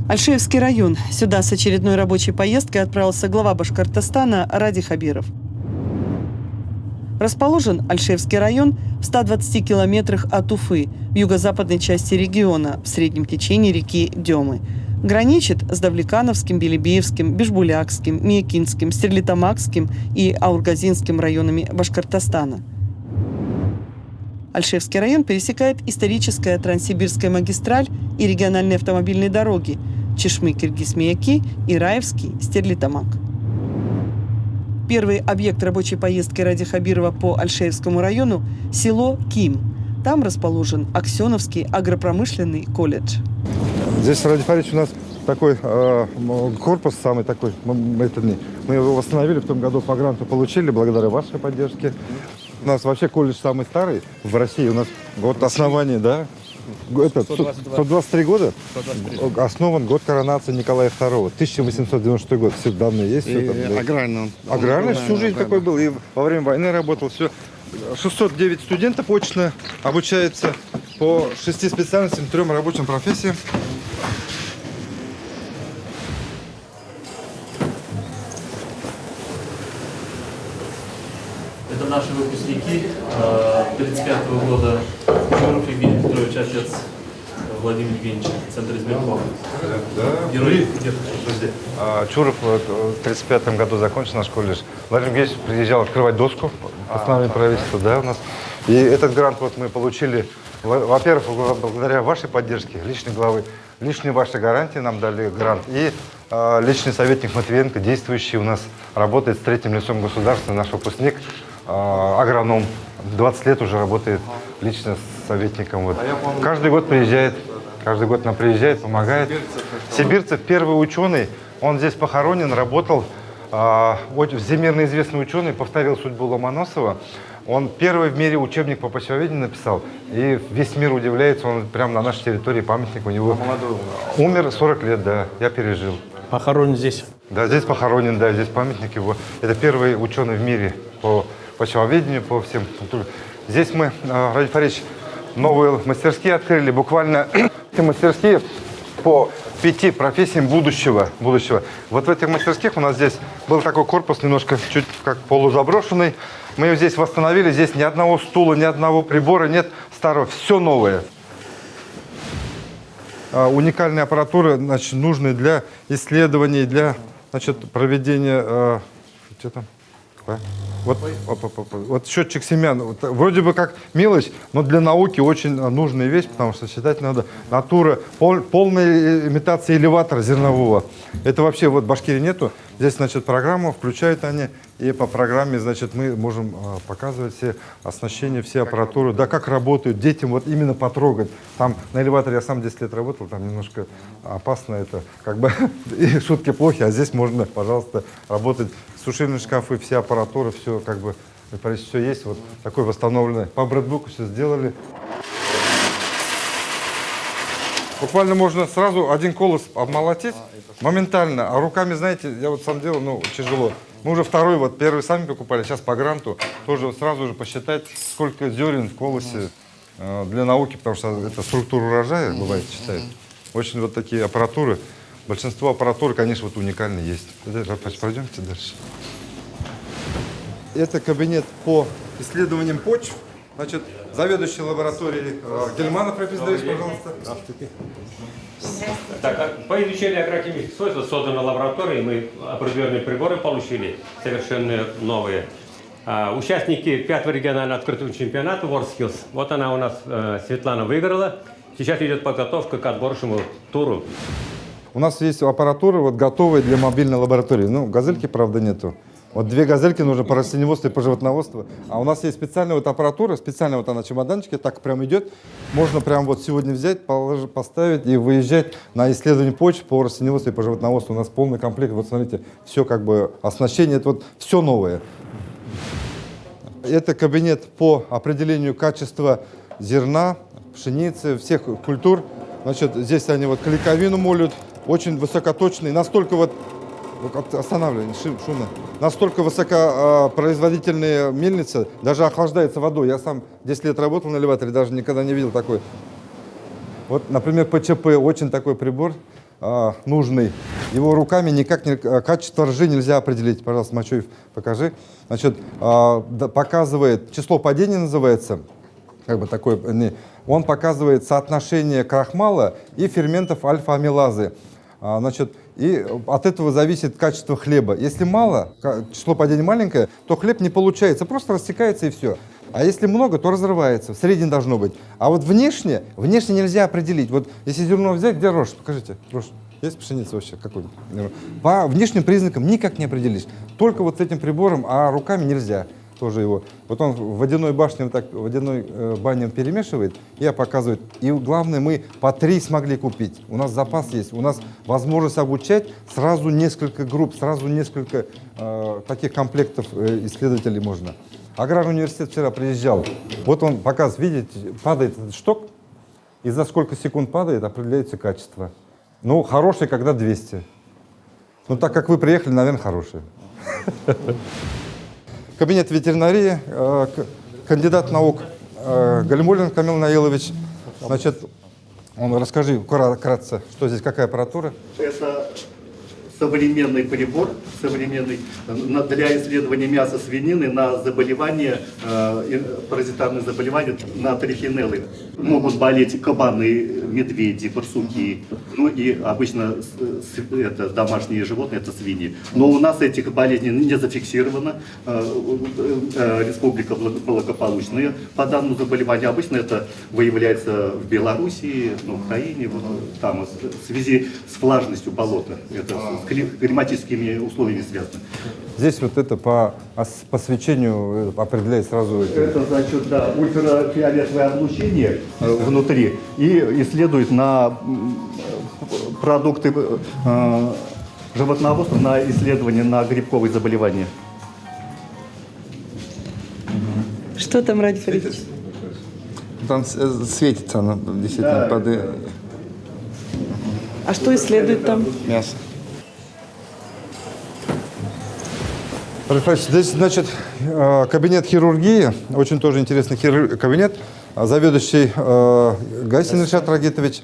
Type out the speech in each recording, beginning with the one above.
Альшеевский район. Сюда с очередной рабочей поездкой отправился глава Башкортостана Ради Хабиров. Расположен Альшеевский район в 120 километрах от Уфы, в юго-западной части региона, в среднем течении реки Демы. Граничит с Давлекановским, Белебеевским, Бишбулякским, Миякинским, Стерлитамакским и Аургазинским районами Башкортостана. Альшеевский район пересекает историческая Транссибирская магистраль и региональные автомобильные дороги Чешмы-Киргиз-Мияки и Раевский Стерлитамак. Первый объект рабочей поездки Ради Хабирова по Альшеевскому району – село Ким. Там расположен Аксеновский агропромышленный колледж. Здесь, Ради Фаридович, у нас такой корпус, самый такой, мы его восстановили в том году, по гранту получили, благодаря вашей поддержке. У нас вообще колледж самый старый в России, у нас год основания, да? Это 123 года? 123. Основан год коронации Николая II, 1896 год. Все данные есть. Все там, да. Аграрный. Аграрный всю жизнь такой был. И во время войны работал. Все. 609 студентов очно обучается по 6 специальностям, 3 рабочим профессиям. Это наши выпускники 1935 года. Чуров Евгений Петрович, отец Владимир Евгеньевич, центр избиркова. Да. Герой. Чуров в 1935 году закончил наш колледж. Владимир Евгеньевич приезжал открывать доску, постановление правительства, да, у нас. И этот грант вот мы получили, во-первых, благодаря вашей поддержке, личной главы, личные ваши гарантии нам дали грант. И личный советник Матвиенко, действующий у нас, работает с 3-м лицом государства, наш выпускник, агроном. 20 лет уже работает лично с советником. Вот. Каждый год приезжает, помогает. Сибирцев первый ученый, он здесь похоронен, работал, всемирно известный ученый, повторил судьбу Ломоносова. Он первый в мире учебник по почвоведению написал, и весь мир удивляется, он прямо на нашей территории памятник у него. Умер 40 лет, да, я пережил. Похоронен здесь? Да, здесь похоронен, да, здесь памятник его. Это первый ученый в мире по почвоведению, по всем. Здесь мы, Ради Фаридович, новые мастерские открыли, буквально мастерские по 5 профессиям будущего. Вот в этих мастерских у нас здесь был такой корпус, немножко чуть как полузаброшенный. Мы его здесь восстановили, здесь ни одного стула, ни одного прибора нет старого, все новое. Уникальная аппаратура, значит, нужная для исследований, для, значит, проведения... что там? Вот счетчик семян, вот, вроде бы как мелочь, но для науки очень нужная вещь, потому что считать надо натура, полная имитация элеватора зернового. Это вообще вот в Башкирии нету. Здесь, значит, программу включают они, и по программе, значит, мы можем показывать все оснащения, все аппаратуры, да, как работают, детям вот именно потрогать. Там на элеваторе я сам 10 лет работал, там немножко опасно это, как бы, и шутки плохи, а здесь можно, пожалуйста, работать. Сушильные шкафы, вся аппаратура, все как бы, все есть, вот такой восстановленный. По брэдбуку все сделали. Буквально можно сразу один колос обмолотить моментально, а руками, знаете, я вот сам делал, ну, тяжело. Мы уже второй, вот первый сами покупали, сейчас по гранту, тоже вот сразу же посчитать, сколько зерен в колосе для науки, потому что это структура урожая, бывает, считают. Очень вот такие аппаратуры. Большинство аппаратуры, конечно, вот уникально есть. Пройдемте дальше. Это кабинет по исследованиям почв. Значит, заведующий лабораторией Гельманов, пожалуйста. Здравствуйте. Так, по изучению агрохимических свойств создана лаборатория, мы определенные приборы получили, совершенно новые. Участники 5-го регионального открытого чемпионата WorldSkills. Вот она у нас, Светлана, выиграла. Сейчас идет подготовка к отборочному туру. У нас есть аппаратура вот, готовая для мобильной лаборатории. Ну, газельки, правда, нету. Вот 2 газельки нужно по растениеводству и по животноводству. А у нас есть специальная вот аппаратура, специальная вот она чемоданчике, так прям идет. Можно прям вот сегодня взять, поставить и выезжать на исследование почв по растениеводству и по животноводству. У нас полный комплект. Вот смотрите, все как бы оснащение, это вот все новое. Это кабинет по определению качества зерна, пшеницы, всех культур. Значит, здесь они вот клейковину молют, очень высокоточные, настолько вот, останавливание, шумно, настолько высокопроизводительные мельницы, даже охлаждается водой. Я сам 10 лет работал на элеваторе, даже никогда не видел такой. Вот, например, ПЧП, очень такой прибор. нужный. Его руками никак не... Качество ржи нельзя определить. Пожалуйста, Мачуев, покажи. Значит, показывает, число падений называется, как бы такой, он показывает соотношение крахмала и ферментов альфа-амилазы. Значит, и от этого зависит качество хлеба. Если мало, число падений маленькое, то хлеб не получается, просто растекается и все. А если много, то разрывается. В среднем должно быть. А вот внешне нельзя определить. Вот если зерно взять, где рожь? Покажите. Рожь. Есть пшеница вообще какой-нибудь? По внешним признакам никак не определишь. Только вот с этим прибором, а руками нельзя. Тоже его. Вот он в водяной башне, вот так, в водяной бане он перемешивает и показывает. И главное, мы по 3 смогли купить. У нас запас есть, у нас возможность обучать сразу несколько групп, сразу несколько таких комплектов исследователей можно. Аграрный университет вчера приезжал. Вот он показывает, видите, падает этот шток, и за сколько секунд падает, определяется качество. Ну, хороший, когда 200. Ну, так как вы приехали, наверное, хороший. Кабинет ветеринарии, кандидат наук Галимуллин Камил Наилович. Значит, расскажи вкратце, что здесь, какая аппаратура? Это современный прибор, для исследования мяса свинины на заболевания, паразитарные заболевания, на трихинеллы. Могут болеть кабаны, медведи, барсуки, ну и обычно это домашние животные, это свиньи. Но у нас этих болезней не зафиксировано. Республика благополучная по данному заболеванию. Обычно это выявляется в Белоруссии, на Украине, вот там в связи с влажностью болота. Это с климатическими условиями связано. Здесь вот это по свечению определяет сразу... Это, значит, да, ультрафиолетовое облучение внутри и исследует на продукты животноводства, на исследование на грибковые заболевания. Что там, Ради Фаридович? Там светится оно, действительно, Да, под А что исследует там? мясо. Здесь, значит, кабинет хирургии, очень тоже интересный кабинет, заведующий Гайсин Ильшат Рагитович.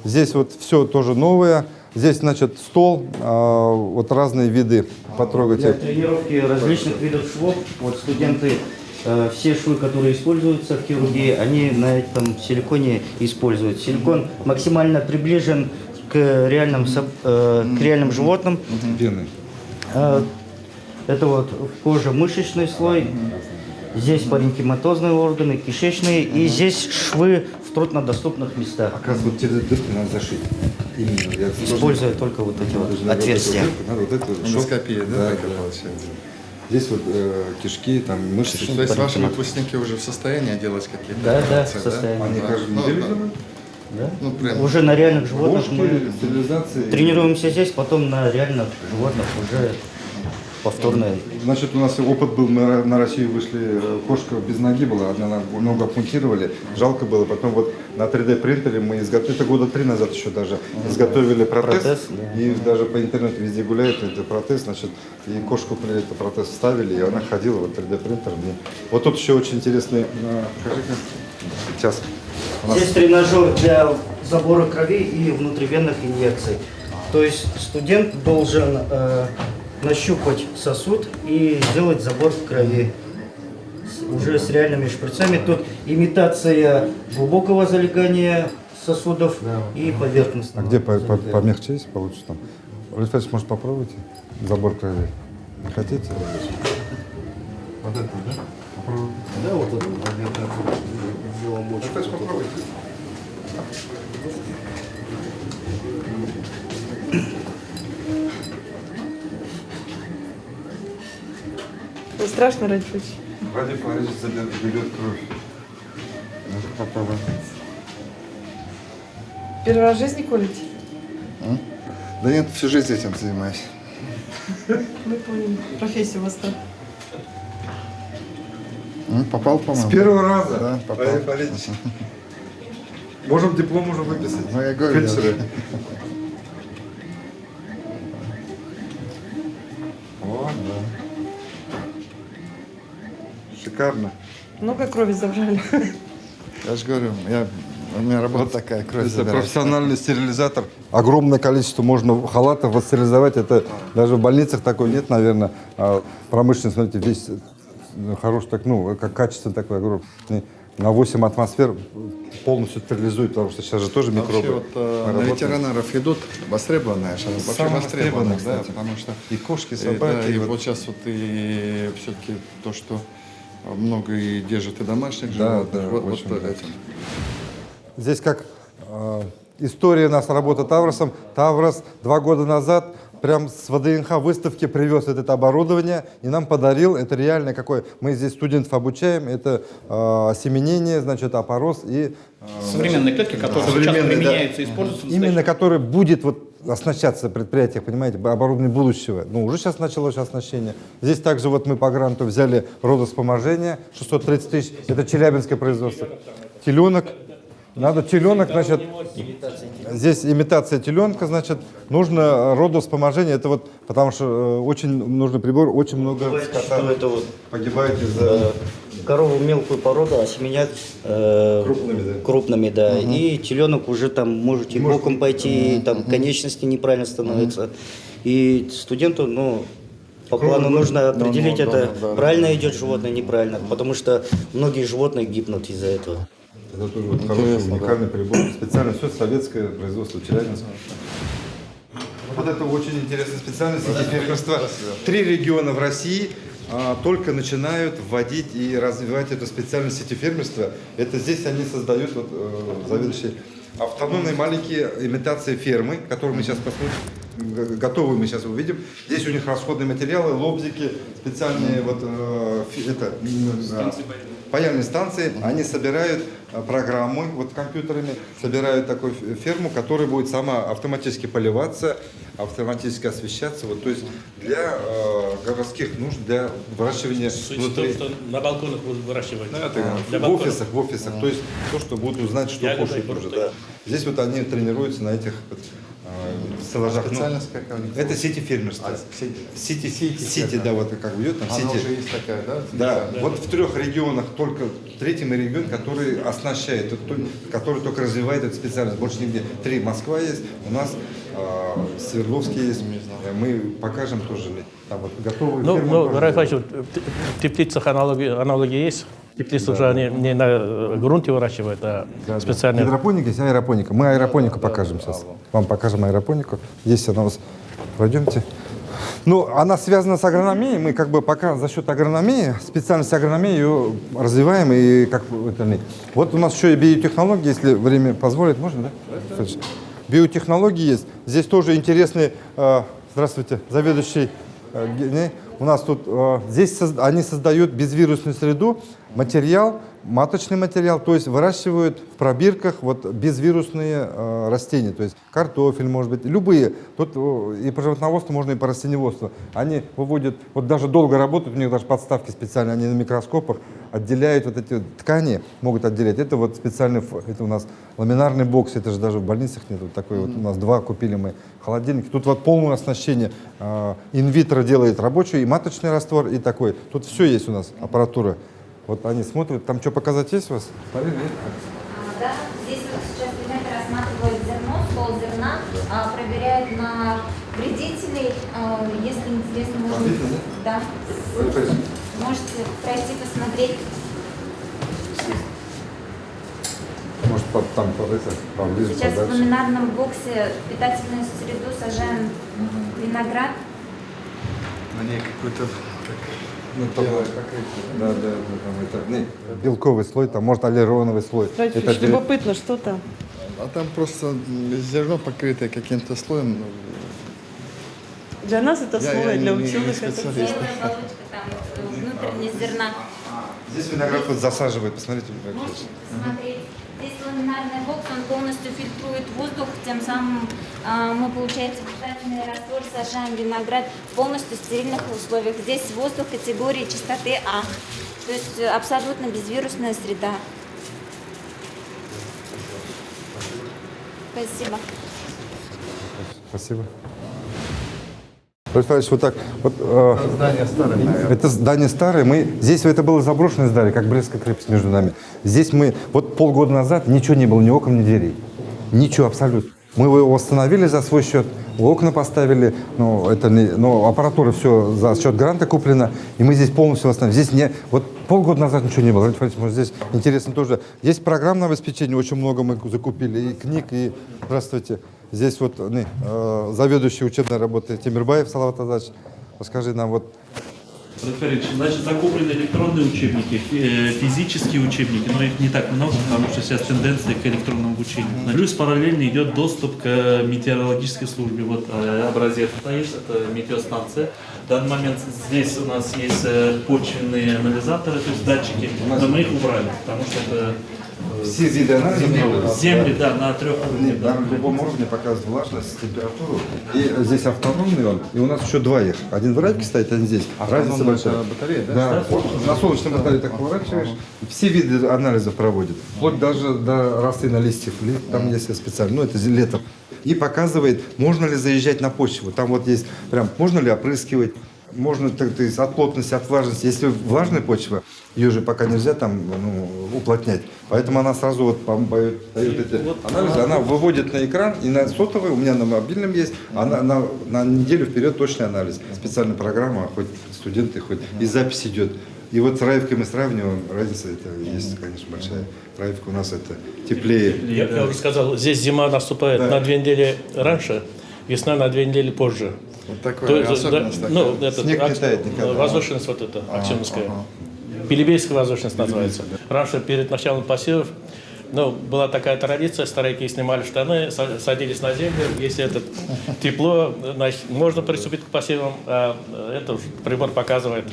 Здесь вот все тоже новое. Здесь, значит, стол, вот разные виды, потрогайте. Для тренировки различных видов швов, вот студенты, все швы, которые используются в хирургии, они на этом силиконе используют. Силикон максимально приближен к реальным животным. Вены. Это вот кожа, мышечный слой, здесь паренкиматозные органы, кишечные, и здесь швы в труднодоступных местах. Оказывается, вот те дырки надо зашить. Именно. Используя только вот эти вот отверстия. Надо вот эту Эндоскопия, да, да, такая да. получается? Здесь вот кишки, там мышцы. То есть ваши выпускники уже в состоянии делать какие-то Да, операции, в состоянии. Они Да. каждую Ну, неделю да. делают? Да? Ну, прям. Уже на реальных животных Ложки, мы стерилизации. тренируемся здесь, потом на реальных животных уже повторное. Значит, у нас опыт был, мы на Россию вышли, кошка без ноги была, одна ногу ампутировали, жалко было. Потом вот на 3D принтере мы изготовили, это года 3 назад еще даже, изготовили протез, Протез, да. и даже по интернету везде гуляет этот протез, значит, и кошку при этот протез вставили, и она ходила, вот 3D принтер. Вот тут еще очень интересный, покажи-ка, сейчас. У нас Здесь тренажер для забора крови и внутривенных инъекций. То есть студент должен нащупать сосуд и сделать забор крови уже с реальными шприцами. Тут имитация глубокого залегания сосудов и поверхностного. А где залегания. помягче есть, получше там? Александр, может, попробуйте забор крови? Не хотите? Вот это, да? Попробуйте. Да, вот это. Александр, попробуйте. Это страшно, Ради Фаридович? Ради Фаридович берет кровь. Попробуем. Первый раз в жизни колите? Да нет, всю жизнь этим занимаюсь. Мы поняли. Профессия у вас так. Попал, по-моему? С первого раза? Да, попал. Ради Фаридович. Можем диплом уже выписать. Ну, я говорю, Фельдшеры. О, да. Шикарно. Много крови забрали. Я же говорю, я У меня работа такая, кровь Это забирать. профессиональный стерилизатор. Огромное количество можно халатов отстерилизовать. Это даже в больницах такой нет, наверное. А промышленность, смотрите, весь хороший, так, ну, как качество такое огромное. На 8 атмосфер полностью стерилизует, потому что сейчас же тоже микробы. Вообще вот на работают. ветеранеров идут востребованные, сейчас вообще Самые востребованные, востребованные, да, кстати. потому что И кошки, и да, собаки. и и вот вот- сейчас вот и все-таки то, что много и держат и домашних Да, животных, да, вот очень много. этим. Здесь как история у нас работы Тавросом. Таврос 2 года назад прям с ВДНХ выставки привез это оборудование и нам подарил. Это реально какое. Мы здесь студентов обучаем. Это осеменение, значит, опорос и Современные клетки, которые сейчас современные, да. применяются и используются. в именно который будет вот оснащаться предприятиях, понимаете, оборудование будущего. Ну, уже сейчас началось оснащение. Здесь также вот мы по гранту взяли родовспоможение, 630 тысяч. Это челябинское производство. Теленок. Надо теленок, значит, здесь имитация теленка, значит, нужно родовспоможение. Это вот, потому что очень нужный прибор, очень много Бывает, скота что это вот погибает из-за... корову мелкую породу осеменят крупными, да. И теленок уже там может и боком пойти, там конечности неправильно становятся. И студенту, ну, по плану нужно определить, это правильно идет животное, неправильно, потому что многие животные гибнут из-за этого. Это тоже вот хороший, уникальный прибор. Специально все советское производство Челябинска. Вот это очень интересная специальность фермерства. 3 региона в России только начинают вводить и развивать эту специальность сетифермерства. Это здесь они создают, вот, заведующие, автономные маленькие имитации фермы, которые мы сейчас посмотрим, готовые мы сейчас увидим. Здесь у них расходные материалы, лобзики, специальные вот, паяльные станции. Они собирают программы вот компьютерами, собирают такую ферму, которая будет сама автоматически поливаться, автоматически освещаться. Вот, то есть для городских нужд, для выращивания внутри. На балконах будут выращивать. В офисах. То есть то, что будут узнать, что Ягоды и кушают уже. фрукты. Да. Здесь вот они тренируются на этих вот, стеллажах. Ну, Специальность какая у них? это сити-фермерство. Сити, да, вот как бы идет там Она сити. уже есть такая, да? Да, вот в 3 регионах только 3-й регион, который оснащает, который только развивает эту специальность. Больше нигде. 3 Москва есть, у нас Свердловский есть. Мы покажем тоже там вот готовые Ну, фермы. ну тоже Рафаэль, делают. в теплицах аналоги есть. Теплицы уже они не на грунте выращивают, а специально. Гидропоника есть, аэропоника. Мы аэропонику покажем сейчас. Вам покажем аэропонику. Здесь она у вас. Пройдемте. Ну, она связана с агрономией. Мы как бы пока за счет агрономии, специальности агрономии ее развиваем. И как вот у нас еще и биотехнологии, если время позволит, можно, да? Биотехнологии есть. Здесь тоже интересный, здравствуйте, заведующий. У нас тут, здесь они создают безвирусную среду, материал, маточный материал, то есть выращивают в пробирках вот безвирусные растения, то есть картофель, может быть, любые. Тут и по животноводству можно, и по растениеводству. Они выводят, вот даже долго работают, у них даже подставки специальные, они на микроскопах отделяют вот эти ткани, могут отделять. Это вот специальный, это у нас ламинарный бокс, это же даже в больницах нет. Вот такой вот у нас 2 купили мы холодильники. Тут вот полное оснащение. Инвитро делает рабочий и маточный раствор, и такой. Тут все есть у нас, аппаратура. Вот они смотрят, там что показать есть у вас? Смотри, нет? Да, здесь вот сейчас ребята рассматривают зерно, стол зерна, проверяют на вредителей. Если интересно, можно... Да. Можете пройти посмотреть. Может, там поближе, Сейчас в подальше. ламинарном боксе в питательную среду сажаем виноград. На ней какой-то Ну, там, да, там это, белковый слой, там, может, аллероновый слой. Это Любопытно, что там? А там просто зерно покрытое каким-то слоем. Для нас это Я слово, для не ученых это специалист. Белая оболочка там внутренность зерна. Здесь виноград вот засаживают, посмотрите. Можете посмотреть. Здесь ламинарный бокс, он полностью фильтрует воздух, тем самым мы, получается, питательный раствор сажаем виноград в полностью стерильных условиях. Здесь воздух категории чистоты А, то есть абсолютно безвирусная среда. Спасибо. Спасибо. Представляешь, вот так. Вот, Здание старое. это здание старое. Здесь это было заброшенное здание, как Брестская крепость между нами. Здесь вот полгода назад ничего не было, ни окон, ни дверей. Ничего абсолютно. Мы его восстановили за свой счет, окна поставили, но аппаратура все за счет гранта куплена, и мы здесь полностью восстановили. Здесь вот полгода назад ничего не было. Здесь интересно тоже. Есть программное обеспечение, очень много мы закупили, и книг, и, здравствуйте, здесь вот заведующий учебной работы Темирбаев Салават Азач. Расскажи нам вот. Значит, закуплены электронные учебники, физические учебники, но их не так много, потому что сейчас тенденция к электронному обучению. Плюс параллельно идет доступ к метеорологической службе. Вот образец стоит, это метеостанция. В данный момент здесь у нас есть почвенные анализаторы, то есть датчики, но мы их убрали, потому что это Все виды анализов земли, да, на 3 уровнях. На любом уровне показывает влажность, температуру. И здесь автономный он. И у нас еще 2 их. Один в райке стоит, один здесь. Разница большая. Батарея, да? Да. На солнечной батарее так поворачиваешь. Все виды анализов проводит. Вплоть даже до росы на листьев. Там есть специально. Ну, это летом. И показывает, можно ли заезжать на почву. Там вот есть прям, можно ли опрыскивать. Можно, то есть, от плотности, от влажности. Если влажная почва, ее же пока нельзя там уплотнять. Поэтому она сразу вот дает эти анализы. Она выводит на экран, и на сотовый, у меня на мобильном есть, она на неделю вперед точный анализ. Специальная программа, хоть студенты, хоть и запись идет. И вот с Раевкой мы сравниваем, разница это есть, конечно, большая. Раевка у нас это теплее. Я уже сказал, здесь зима наступает на 2 недели раньше, весна на 2 недели позже. Вот такое особенность. Снег не тает никогда. Возвышенность вот эта, Аксеновская. Пилибейская возвышенность называется. Раньше, перед началом посевов, была такая традиция, старики снимали штаны, садились на землю, если это тепло, значит, можно приступить к посевам, а это прибор показывает.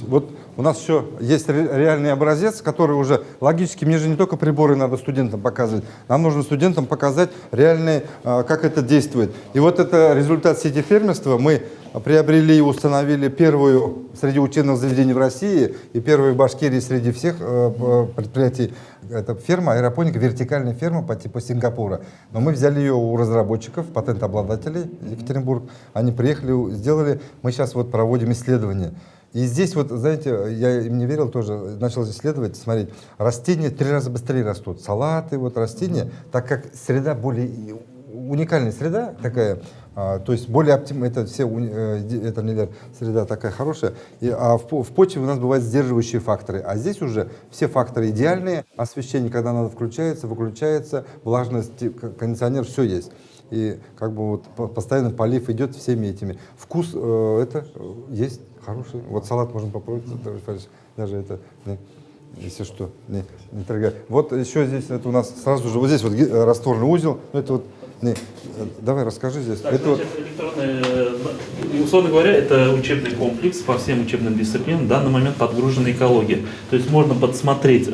Вот у нас еще есть реальный образец, который уже логически, мне же не только приборы надо студентам показывать, нам нужно студентам показать реальные, как это действует. И вот это результат сети фермерства. Мы приобрели и установили первую среди учебных заведений в России и первую в Башкирии среди всех предприятий. Это ферма, аэропоника, вертикальная ферма по типу Сингапура. Но мы взяли ее у разработчиков, патентообладателей Екатеринбург. Они приехали, сделали. Мы сейчас вот проводим исследования. И здесь вот, знаете, я им не верил тоже, начал исследовать, смотреть. Растения 3 раза быстрее растут. Салаты, вот растения, так как среда более уникальная среда такая, то есть более оптимальная, это все, это среда такая хорошая, а в почве у нас бывают сдерживающие факторы, а здесь уже все факторы идеальные, освещение, когда надо включается, выключается, влажность, кондиционер, все есть. И как бы вот постоянно полив идет всеми этими. Вкус это есть хороший. Вот салат можно попробовать, даже это, если что, не торгай. Вот еще здесь это у нас сразу же, вот здесь вот растворный узел, это вот, давай расскажи здесь. Так, это значит, условно говоря, это учебный комплекс по всем учебным дисциплинам, в данный момент подгружена экология. То есть можно подсмотреть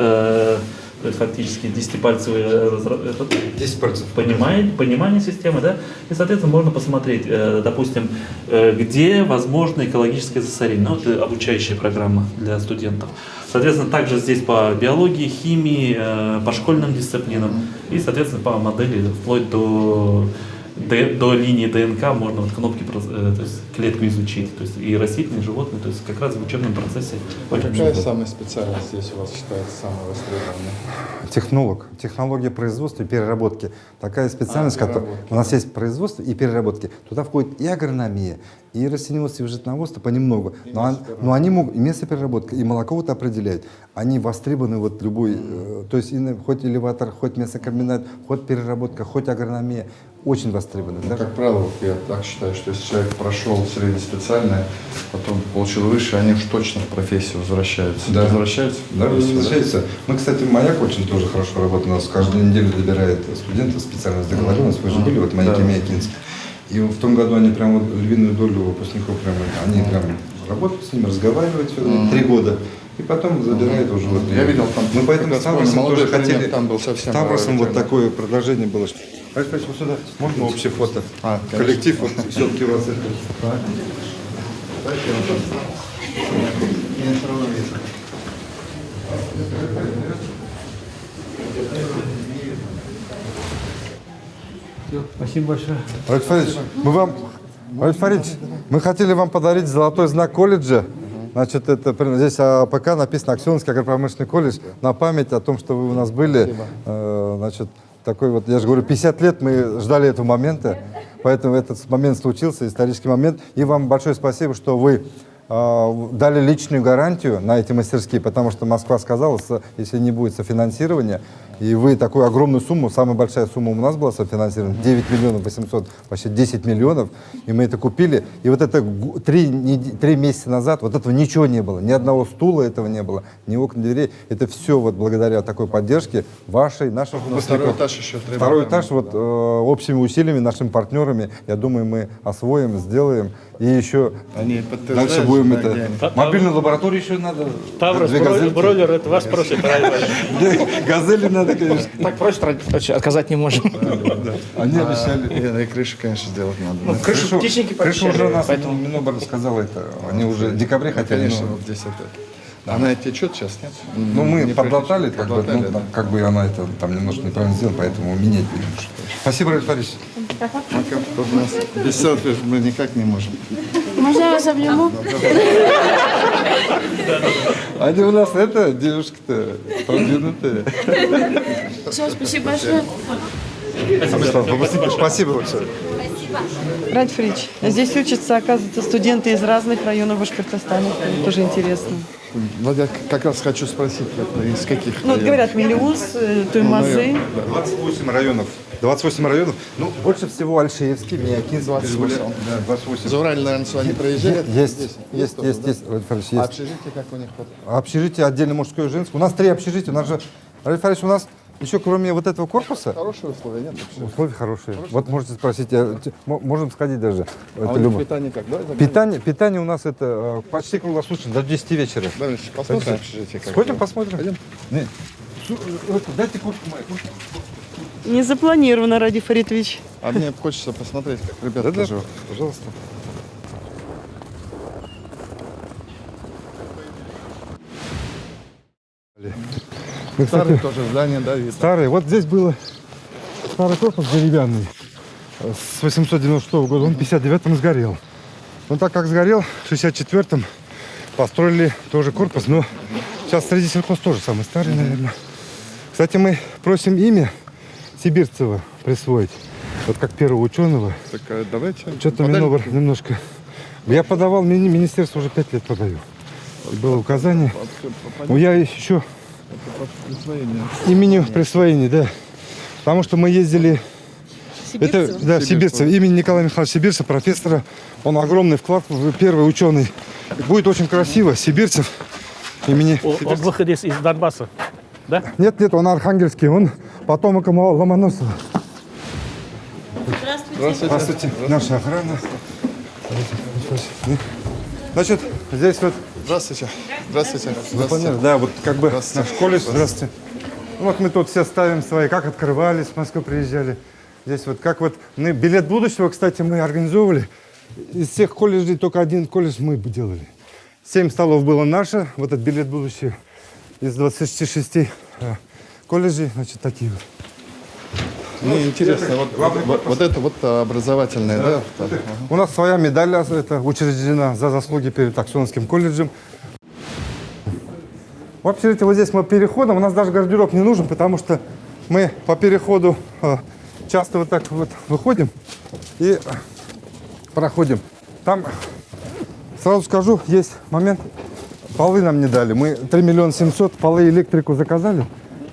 то есть фактически 10-пальцевое понимание системы, да, и, соответственно, можно посмотреть, допустим, где возможно экологическое засорение. Ну, это обучающая программа для студентов. Соответственно, также здесь по биологии, химии, по школьным дисциплинам и, соответственно, по модели вплоть до линии ДНК можно вот кнопки, то есть клетку изучить, то есть и растительные, и животные, то есть как раз в учебном процессе. Какая самая специальность здесь у вас считается самой востребованной? Технолог, технология производства и переработки. Такая специальность, у нас есть производство и переработки. Туда входит и агрономия, и растениеводство, и животноводство понемногу. Но они могут, и мясопереработка, и молоко вот определяют. Они востребованы вот любой, то есть хоть элеватор, хоть мясокомбинат, хоть переработка, хоть агрономия. Очень востребованы. Да? Как правило, я так считаю, что если человек прошел среднеспециальное, потом получил выше, они уж точно в профессию возвращаются. Да. Возвращаются? Да, возвращаются. Мы, кстати, «Маяк» очень тоже хорошо работает. У нас каждую неделю добирает студентов специально с договоренностью. Вы же были вот в «Маяке» Маякинск. И в том году они прям вот львиную долю выпускников они прям работают с ними, разговаривают 3 года. И потом забирают уже вот. Я видел там. Мы поэтому с Тавросом тоже хотели. Там был совсем. Тавросом вот такое предложение было. Спасибо, сюда. Можно общее фото? Коллектив, вот все-таки у вас это. Спасибо большое. Александр Ильич, мы вам Валерий Фаридович, мы хотели вам подарить золотой знак колледжа. Значит, это здесь АПК написано Аксенский агропромышленный колледж на память о том, что вы у нас были. Значит, такой вот, я же говорю, 50 лет мы ждали этого момента, поэтому этот момент случился, исторический момент. И вам большое спасибо, что вы дали личную гарантию на эти мастерские, потому что Москва сказала, если не будет софинансирования, и вы такую огромную сумму, самая большая сумма у нас была софинансирована, 9 миллионов 800, почти 10 миллионов, и мы это купили. И вот это 3 месяца назад, вот этого ничего не было, ни одного стула этого не было, ни окон, дверей. Это все вот благодаря такой поддержке вашей, наших выпускников. Второй этаж еще требует. Второй этаж вот общими усилиями, нашими партнерами, я думаю, мы освоим, сделаем. И еще Они дальше будем да, это... Мобильную лабораторию еще надо. Таврос, две газельки. бройлер, это вас просит. Газели надо, конечно. Так просто отказать не можем. Они обещали. И крышу, конечно, сделать надо. да. Крышу уже у нас, поэтому- Минобр сказал это. Они уже в декабре хотели. Конечно, но- вот здесь это. Она течет сейчас, нет? Ну, мы Не подлатали, практически, как бы, подлатали, ну, да. как бы она это там немножко неправильно сделала, поэтому менять будем. Спасибо, Валерий Фаридович. Ну, как тут у нас без селфи мы никак не можем. Можно я вас обниму? Они у нас это, девушка-то, продвинутые. Все, спасибо большое. Спасибо большое. Радий Фаридович, здесь учатся, оказывается, студенты из разных районов Башкортостана. Это тоже интересно. Вот я как раз хочу спросить, из каких Ну, вот районов? говорят, Мелеуз, Туймазы. 28 районов. 28 районов. Ну, больше всего Альшеевский, Миякин, 28. Да, 28. За Урале, наверное, сюда не проезжают? Есть, Валерий Фаридович, А есть. общежитие как у них? Вот? Общежитие отдельно мужское и женское. У нас 3 общежития. У нас же, Валерий Фаридович, у нас еще кроме вот этого корпуса, Хорошие условия, нет? Вообще? условия хорошие. Вот можете спросить, можем сходить даже. А Это у них любо. питание как? Давай заглянем. Питание у нас это почти круглосуточно, до 10 вечера. Давай, посмотрим общежитие как. Сходим, посмотрим. Нет. Дайте куртку мою. Не запланировано, Радий Фаридович. А мне хочется посмотреть, как ребята Да, живут. пожалуйста. Мы, Старые кстати, тоже здания, да, видно. старые. Вот здесь было старый корпус деревянный с 896 года. Он в 59-м сгорел. Он так как сгорел, в 64-м построили тоже корпус. Но сейчас среди сельхоз тоже самый старый, наверное. Кстати, мы просим имя Сибирцева присвоить. Вот как первого ученого. Так, давайте. Что-то Подали? Минобр немножко... Я подавал, министерство уже 5 лет подаю. Было указание. Ну, я еще Присвоение. имени присвоения, да. Потому что мы ездили... Это, да, Сибирцев. Имени Николая Михайловича Сибирцева, профессора. Он огромный вклад, первый ученый. Будет очень красиво. Сибирцев имени... Он выходец из Донбасса, да? Нет, он архангельский, он потомок Ломоносова. Здравствуйте. Наша охрана. Значит, здесь вот... Здравствуйте. Здравствуйте. Понятно, да, вот как бы Здравствуйте. наш колледж. Здравствуйте. Ну, вот мы тут все ставим свои, как открывались, в Москву приезжали. Здесь вот как вот мы билет будущего, кстати, мы организовывали. Из всех колледжей только один колледж мы бы делали. 7 столов было наше, вот этот билет будущего. Из 26 колледжей, значит, такие вот. Мне интересно, вот это вот образовательное, да? Ага. У нас своя медаль это, учреждена за заслуги перед Аксенским колледжем. Вообще, вот здесь мы переходом, у нас даже гардероб не нужен, потому что мы по переходу часто вот так вот выходим и проходим. Там, сразу скажу, есть момент, полы нам не дали. Мы 3 миллиона 700, полы и электрику заказали,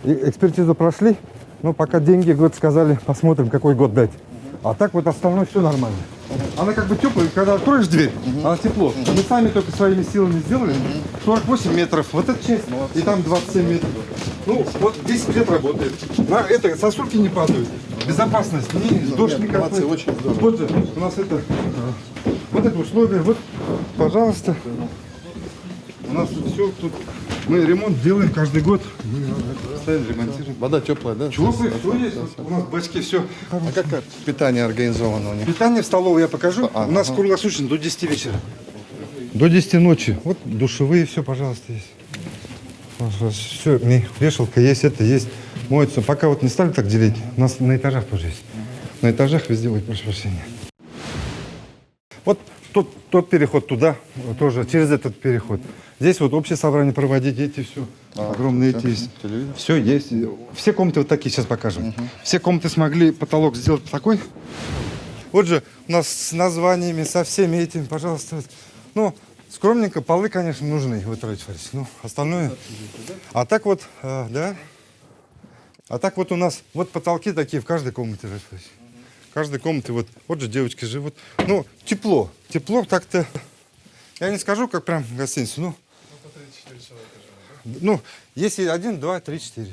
и экспертизу прошли, но пока деньги, год сказали, посмотрим, какой год дать. А так вот остальное все нормально. Она как бы теплая, когда откроешь дверь, она тепло. Мы сами только своими силами сделали. 48 метров, вот эта часть, и там 27 метров. Ну, вот 10 лет работает. На это сосульки не падают. Безопасность, дождь не капает. Очень здорово. Вот же, у нас это, вот это условие, вот, пожалуйста. У нас все тут, мы ремонт делаем каждый год. Ставим, ремонтируем. Вода теплая, да? Теплый, все есть, у нас бачки, все. А как питание организовано у них? Питание в столовой я покажу. У нас круглосуточно до 10 вечера. До 10 ночи. Вот душевые, все, пожалуйста, есть. Все, вешалка есть, это есть. Моется. Пока вот не стали так делить. У нас на этажах тоже есть. На этажах везде, ой, прошу прощения. тот переход туда, тоже через этот переход. Здесь вот общее собрание проводить, эти все, огромные эти есть. Все есть. Все комнаты вот такие, сейчас покажем. Все комнаты смогли потолок сделать такой. Вот же у нас с названиями, со всеми этими, пожалуйста. Ну, скромненько, полы, конечно, нужны, вот, Фарис. Ну, остальное. А так вот, да. А так вот у нас, вот потолки такие в каждой комнате. В каждой комнате, вот же девочки живут. Ну, тепло. Тепло так-то, я не скажу, как прям в гостинице, ну. Ну, если 1, 2, 3, 4.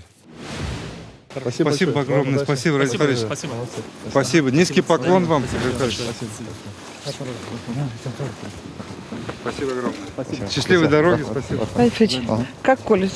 Спасибо огромное, спасибо, Ради Фарис. Спасибо. Низкий поклон вам. Спасибо огромное. Счастливой дороги, спасибо. Альфредович, как колледж?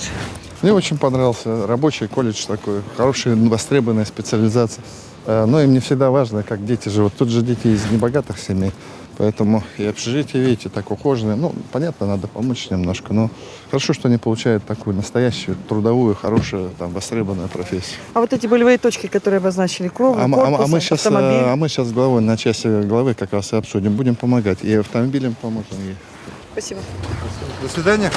Мне очень понравился рабочий колледж такой, хорошая, востребованная специализация. Но им не всегда важно, как дети живут. Тут же дети из небогатых семей, поэтому и общежитие, видите, так ухоженное. Ну, понятно, надо помочь немножко, но хорошо, что они получают такую настоящую, трудовую, хорошую, там, востребованную профессию. А вот эти болевые точки, которые обозначили, кровь, корпус, автомобиль? Мы сейчас с главой, на части главы как раз и обсудим. Будем помогать. И автомобилям поможем. Спасибо. До свидания.